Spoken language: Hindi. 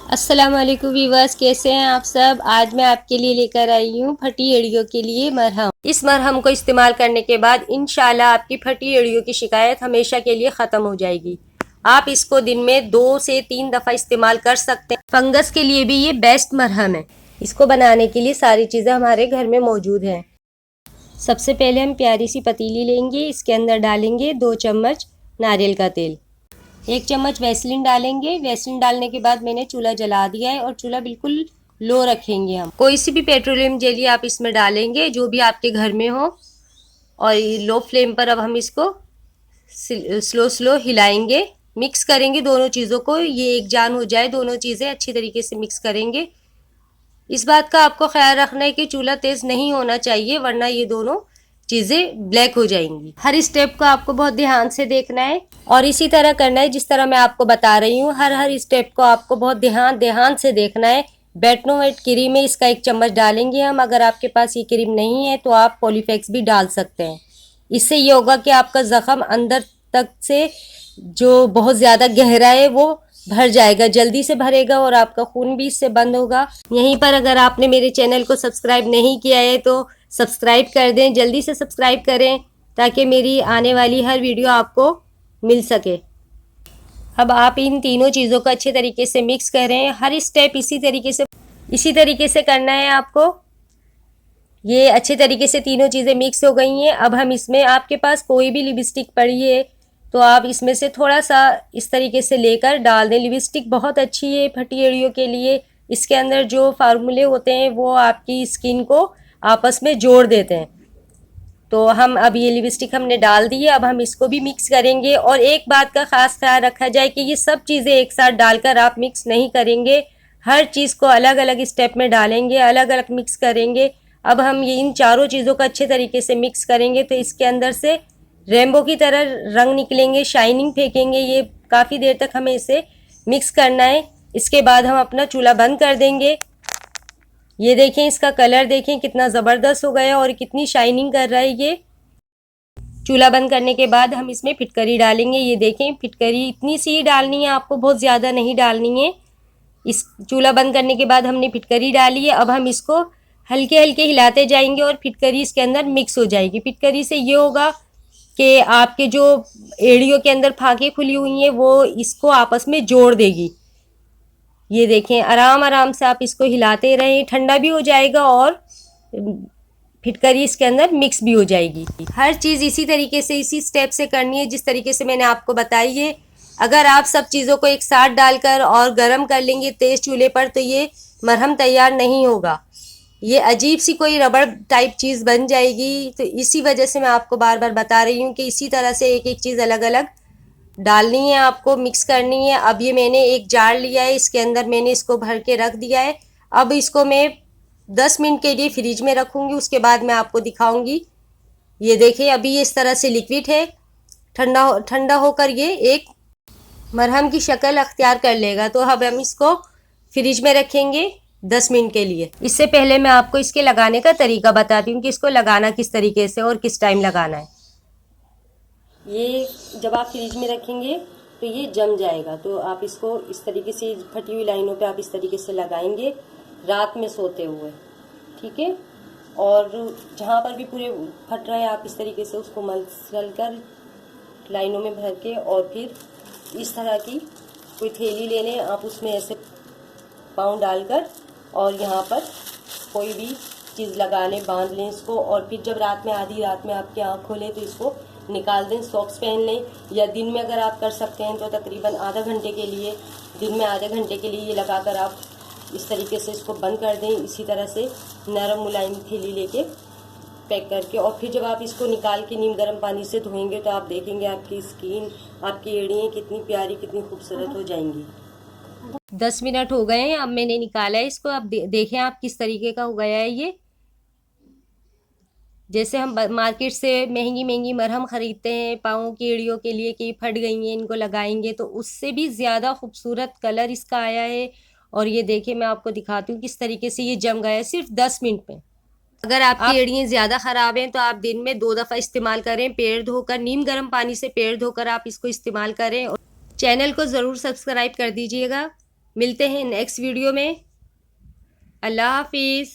अस्सलाम वालेकुम वीवर्स, कैसे हैं आप सब। आज मैं आपके लिए लेकर आई हूँ फटी एड़ियों के लिए मरहम। इस मरहम को इस्तेमाल करने के बाद इंशाल्लाह आपकी फटी एड़ियों की शिकायत हमेशा के लिए ख़त्म हो जाएगी। आप इसको दिन में 2 से 3 दफ़ा इस्तेमाल कर सकते हैं। फंगस के लिए भी ये बेस्ट मरहम है। इसको बनाने के लिए सारी चीज़ें हमारे घर में मौजूद हैं। सबसे पहले हम प्यारी सी पतीली लेंगे, इसके अंदर डालेंगे 2 चम्मच नारियल का तेल, 1 चम्मच वैसलीन डालेंगे। वैसलीन डालने के बाद मैंने चूल्हा जला दिया है और चूल्हा बिल्कुल लो रखेंगे। हम कोई सी भी पेट्रोलियम जेली आप इसमें डालेंगे, जो भी आपके घर में हो, और लो फ्लेम पर अब हम इसको स्लो स्लो हिलाएंगे, मिक्स करेंगे दोनों चीज़ों को। ये एक जान हो जाए, दोनों चीज़ें अच्छी तरीके से मिक्स करेंगे। इस बात का आपको ख्याल रखना है कि चूल्हा तेज़ नहीं होना चाहिए, वरना ये दोनों चीज़ें ब्लैक हो जाएंगी। हर स्टेप को आपको बहुत ध्यान से देखना है और इसी तरह करना है जिस तरह मैं आपको बता रही हूँ। हर स्टेप को आपको बहुत ध्यान से देखना है। बेटनोवेट क्रीम है, इसका 1 चम्मच डालेंगे हम। अगर आपके पास ये क्रीम नहीं है तो आप पॉलीफेक्स भी डाल सकते हैं। इससे ये होगा कि आपका ज़ख़म अंदर तक से जो बहुत ज़्यादा गहरा है वो भर जाएगा, जल्दी से भरेगा और आपका खून भी इससे बंद होगा। यहीं पर अगर आपने मेरे चैनल को सब्सक्राइब नहीं किया है तो सब्सक्राइब कर दें, जल्दी से सब्सक्राइब करें ताकि मेरी आने वाली हर वीडियो आपको मिल सके। अब आप इन तीनों चीज़ों को अच्छे तरीके से मिक्स करें। हर स्टेप इसी तरीके से करना है आपको। ये अच्छे तरीके से तीनों चीज़ें मिक्स हो गई हैं। अब हम इसमें, आपके पास कोई भी लिपस्टिक पड़ी है तो आप इसमें से थोड़ा सा इस तरीके से लेकर डाल दें। लिपस्टिक बहुत अच्छी है फटी एड़ियों के लिए। इसके अंदर जो फार्मूले होते हैं वो आपकी स्किन को आपस में जोड़ देते हैं। तो हम अब ये लिपस्टिक हमने डाल दी है। अब हम इसको भी मिक्स करेंगे। और एक बात का ख़ास ख्याल रखा जाए कि ये सब चीज़ें एक साथ डालकर आप मिक्स नहीं करेंगे। हर चीज़ को अलग अलग स्टेप में डालेंगे, अलग अलग मिक्स करेंगे। अब हम ये इन चारों चीज़ों को अच्छे तरीके से मिक्स करेंगे तो इसके अंदर से रेनबो की तरह रंग निकलेंगे, शाइनिंग फेंकेंगे। ये काफ़ी देर तक हमें इसे मिक्स करना है। इसके बाद हम अपना चूल्हा बंद कर देंगे। ये देखें, इसका कलर देखें कितना ज़बरदस्त हो गया और कितनी शाइनिंग कर रहा है ये। चूल्हा बंद करने के बाद हम इसमें फिटकरी डालेंगे। ये देखें, फिटकरी इतनी सी डालनी है आपको, बहुत ज़्यादा नहीं डालनी है। इस चूल्हा बंद करने के बाद हमने फिटकरी डाली है। अब हम इसको हल्के हल्के हिलाते जाएंगे और फिटकरी इसके अंदर मिक्स हो जाएगी। फिटकरी से ये होगा कि आपके जो एड़ियों के अंदर फाँकें खुली हुई हैं वो इसको आपस में जोड़ देगी। ये देखें, आराम आराम से आप इसको हिलाते रहें, ठंडा भी हो जाएगा और फिटकरी इसके अंदर मिक्स भी हो जाएगी। हर चीज़ इसी तरीके से, इसी स्टेप से करनी है जिस तरीके से मैंने आपको बताई है। अगर आप सब चीज़ों को एक साथ डालकर और गर्म कर लेंगे तेज़ चूल्हे पर तो ये मरहम तैयार नहीं होगा। ये अजीब सी कोई रबड़ टाइप चीज़ बन जाएगी। तो इसी वजह से मैं आपको बार बार बता रही हूँ कि इसी तरह से एक एक चीज़ अलग अलग डालनी है, आपको मिक्स करनी है। अब ये मैंने एक जार लिया है, इसके अंदर मैंने इसको भर के रख दिया है। अब इसको मैं 10 मिनट के लिए फ्रिज में रखूँगी, उसके बाद मैं आपको दिखाऊँगी। ये देखिए, अभी ये इस तरह से लिक्विड है। ठंडा होकर ये एक मरहम की शक्ल अख्तियार कर लेगा। तो अब हम इसको फ्रिज में रखेंगे 10 मिनट के लिए। इससे पहले मैं आपको इसके लगाने का तरीका बताती हूँ कि इसको लगाना किस तरीके से और किस टाइम लगाना है। ये जब आप फ्रिज में रखेंगे तो ये जम जाएगा। तो आप इसको इस तरीके से फटी हुई लाइनों पे आप इस तरीके से लगाएंगे रात में सोते हुए, ठीक है। और जहाँ पर भी पूरे फट रहे हैं आप इस तरीके से उसको मसल कर लाइनों में भर के, और फिर इस तरह की कोई थैली ले लें आप, उसमें ऐसे पाँव डालकर और यहाँ पर कोई भी चीज़ लगा लें, बांध लें इसको। और फिर जब रात में, आधी रात में आपकी आँख खोले तो इसको निकाल दें। सॉक्स पहन लें, या दिन में अगर आप कर सकते हैं तो तकरीबन आधा घंटे के लिए, दिन में आधे घंटे के लिए ये लगाकर आप इस तरीके से इसको बंद कर दें। इसी तरह से नरम मुलायम थैली लेके पैक करके, और फिर जब आप इसको निकाल के नीम गर्म पानी से धोएंगे तो आप देखेंगे आपकी स्किन, आपकी एड़ियाँ कितनी प्यारी, कितनी खूबसूरत हो जाएंगी। 10 मिनट हो गए हैं, अब मैंने निकाला है इसको। अब देखें आप किस तरीके का हो गया है ये। जैसे हम मार्केट से महंगी महंगी मरहम ख़रीदते हैं पाँव की एड़ियों के लिए कि फट गई हैं, इनको लगाएंगे, तो उससे भी ज़्यादा खूबसूरत कलर इसका आया है। और ये देखिए, मैं आपको दिखाती हूँ किस तरीके से ये जम गया है सिर्फ 10 मिनट में। अगर आपकी एड़ियाँ ज़्यादा ख़राब हैं तो आप दिन में 2 दफ़ा इस्तेमाल करें। पैर धोकर, नीम गर्म पानी से पैर धोकर आप इसको इस्तेमाल करें। और चैनल को ज़रूर सब्सक्राइब कर दीजिएगा। मिलते हैं नेक्स्ट वीडियो में। अल्लाह हाफिज़।